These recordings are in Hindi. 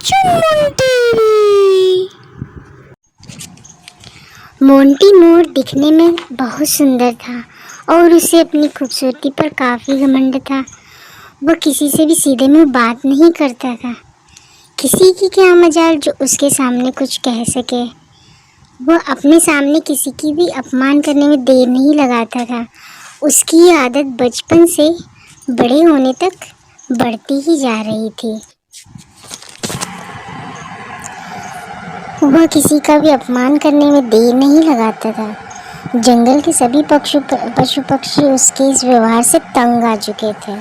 मोंटी। मोंटी मोर दिखने में बहुत सुंदर था और उसे अपनी खूबसूरती पर काफ़ी घमंड था। वह किसी से भी सीधे मुंह बात नहीं करता था। किसी की क्या मजाल जो उसके सामने कुछ कह सके। वह अपने सामने किसी की भी अपमान करने में देर नहीं लगाता था। उसकी ये आदत बचपन से बड़े होने तक बढ़ती ही जा रही थी। वह किसी का भी अपमान करने में देर नहीं लगाता था। जंगल के सभी पशु पक्षी उसके इस व्यवहार से तंग आ चुके थे।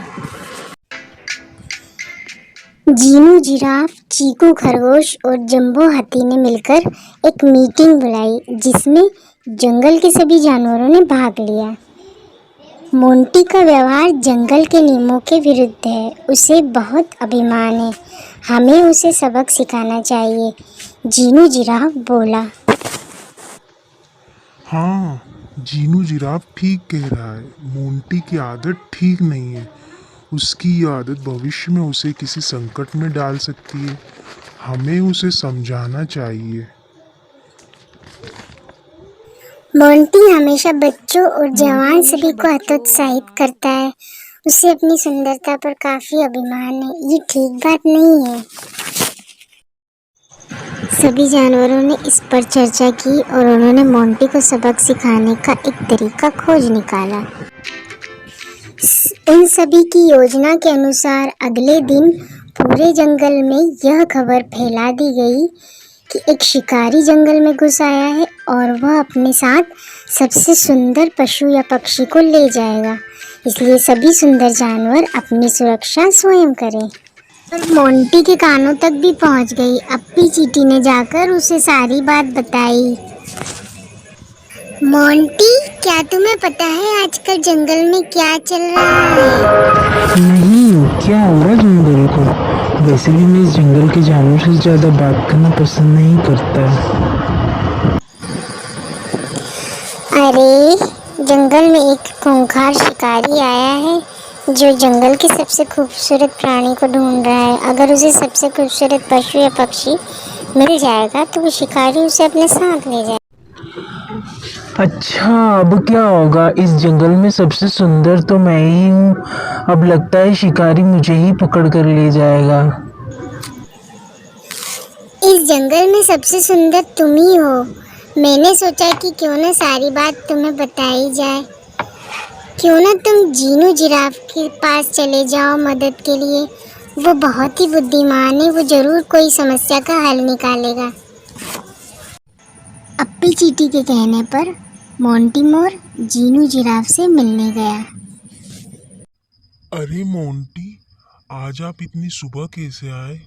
जीनू जिराफ, चीकू खरगोश और जंबो हाथी ने मिलकर एक मीटिंग बुलाई जिसमें जंगल के सभी जानवरों ने भाग लिया। मोंटी का व्यवहार जंगल के नियमों के विरुद्ध है। उसे बहुत अभिमान है। हमें उसे सबक सिखाना चाहिए, जीनू जिराफ बोला। हाँ, जीनू जिराफ ठीक कह रहा है। मोंटी की आदत ठीक नहीं है। उसकी ये आदत भविष्य में उसे किसी संकट में डाल सकती है। हमें उसे समझाना चाहिए। मोंटी हमेशा बच्चों और जवान सभी को हतोत्साहित करता है। उसे अपनी सुंदरता पर काफी अभिमान है। ये ठीक बात नहीं है। सभी जानवरों ने इस पर चर्चा की और उन्होंने मोंटी को सबक सिखाने का एक तरीका खोज निकाला। उन सभी की योजना के अनुसार अगले दिन पूरे जंगल में यह खबर फैला दी गई कि एक शिकारी जंगल में घुस आया है और वह अपने साथ सबसे सुंदर पशु या पक्षी को ले जाएगा। इसलिए सभी सुंदर जानवर अपनी सुरक्षा स्वयं करें। और मोंटी के कानों तक भी पहुंच गई। अप्पी चींटी ने जाकर उसे सारी बात बताई। मोंटी, क्या तुम्हें पता है आजकल जंगल में क्या चल रहा है? नहीं, क्या हो रहा है जंगल को? वैसे भी मैं इस जंगल के जानवर से ज़्यादा बात करना पसंद नहीं करता। अरे, जंगल में एक खूंखार शिकारी आया है जो जंगल के सबसे खूबसूरत प्राणी को ढूंढ रहा है। अगर उसे सबसे खूबसूरत पशु या पक्षी मिल जाएगा तो वो शिकारी उसे अपने साथ ले जाएगा। अच्छा, अब क्या होगा? इस जंगल में सबसे सुंदर तो मैं ही हूँ। अब लगता है शिकारी मुझे ही पकड़ कर ले जाएगा। इस जंगल में सबसे सुंदर तुम ही हो। मैंने सोचा कि क्यों ना सारी बात तुम्हें बताई जाए। क्यों ना तुम जीनू जिराफ के पास चले जाओ मदद के लिए। वो बहुत ही बुद्धिमान है। वो जरूर कोई समस्या का हल निकालेगा। अप्पी चींटी के कहने पर मोंटी मोर जीनू जिराफ से मिलने गया। अरे मोंटी, आज आप इतनी सुबह कैसे आए?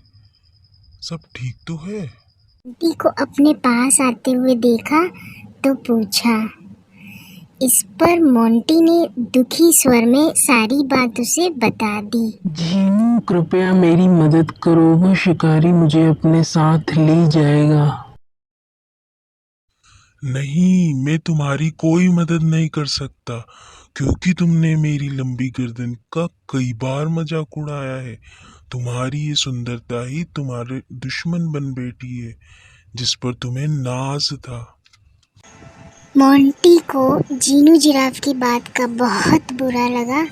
सब ठीक तो है? मोंटी को अपने पास आते हुए देखा तो पूछा। इस पर मोंटी ने दुखी स्वर में सारी बात उसे बता दी। जीनू, कृपया मेरी मदद करो। वो शिकारी मुझे अपने साथ ले जाएगा। नहीं, मैं तुम्हारी कोई मदद नहीं कर सकता क्योंकि तुमने मेरी लंबी गर्दन का कई बार मजाक उड़ाया है। तुम्हारी ये सुंदरता ही तुम्हारे दुश्मन बन बैठी है जिस पर तुम्हें नाज था। मोंटी को जीनू जिराफ की बात का बहुत बुरा लगा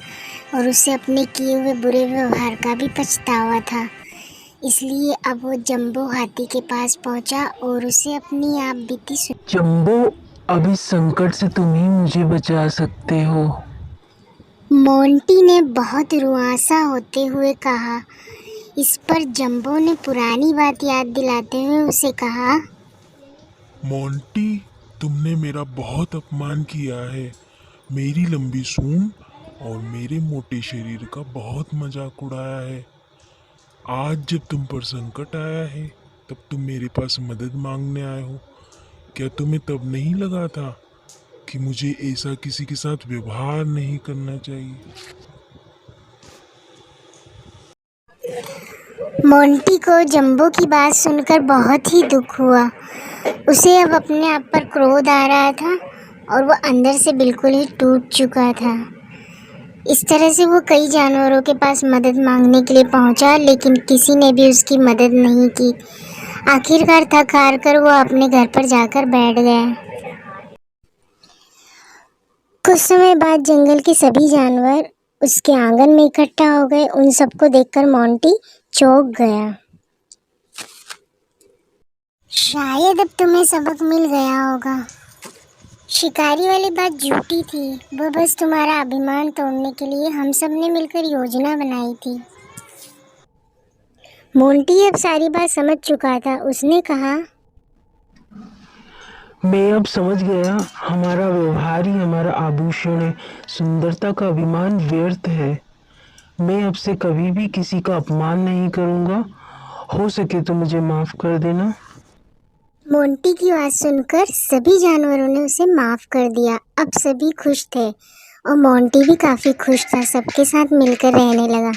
और उसे अपने किए हुए बुरे व्यवहार का भी पछतावा था। इसलिए अब वो जंबो हाथी के पास पहुंचा और उसे अपनी आप बीती जंबो, अब इस संकट से तुम ही मुझे बचा सकते हो। मोंटी ने बहुत रुआंसा होते हुए कहा। इस पर जंबो ने पुरानी बात याद दिलाते हुए उसे कहा, मोंटी, तुमने मेरा बहुत अपमान किया है। मेरी लंबी सूंड और मेरे मोटे शरीर का बहुत मजाक उड़ाया है। आज जब तुम पर संकट आया है तब तुम मेरे पास मदद मांगने आए हो। क्या तुम्हें तब नहीं लगा था कि मुझे ऐसा किसी के साथ व्यवहार नहीं करना चाहिए? मोंटी को जंबो की बात सुनकर बहुत ही दुख हुआ। उसे अब अपने आप पर क्रोध आ रहा था और वह अंदर से बिल्कुल ही टूट चुका था। इस तरह से वो कई जानवरों के पास मदद मांगने के लिए पहुंचा, लेकिन किसी ने भी उसकी मदद नहीं की। आखिरकार थक हार कर वो अपने घर पर जाकर बैठ गया। कुछ समय बाद जंगल के सभी जानवर उसके आंगन में इकट्ठा हो गए। उन सबको देखकर मोंटी चौंक गया। शायद अब तुम्हें सबक मिल गया होगा। शिकारी वाली बात झूठी थी, वो बस तुम्हारा अभिमान तोड़ने के लिए हम सब ने मिलकर योजना बनाई थी। मोंटी अब सारी बात समझ चुका था। उसने कहा, मैं अब समझ गया, हमारा व्यवहार ही हमारा आभूषण है। सुंदरता का अभिमान व्यर्थ है। मैं अब से कभी भी किसी का अपमान नहीं करूँगा। हो सके तो मुझे माफ़ कर देना। मोंटी की बात सुनकर सभी जानवरों ने उसे माफ कर दिया। अब सभी खुश थे और मोंटी भी काफी खुश था। सबके साथ मिलकर रहने लगा।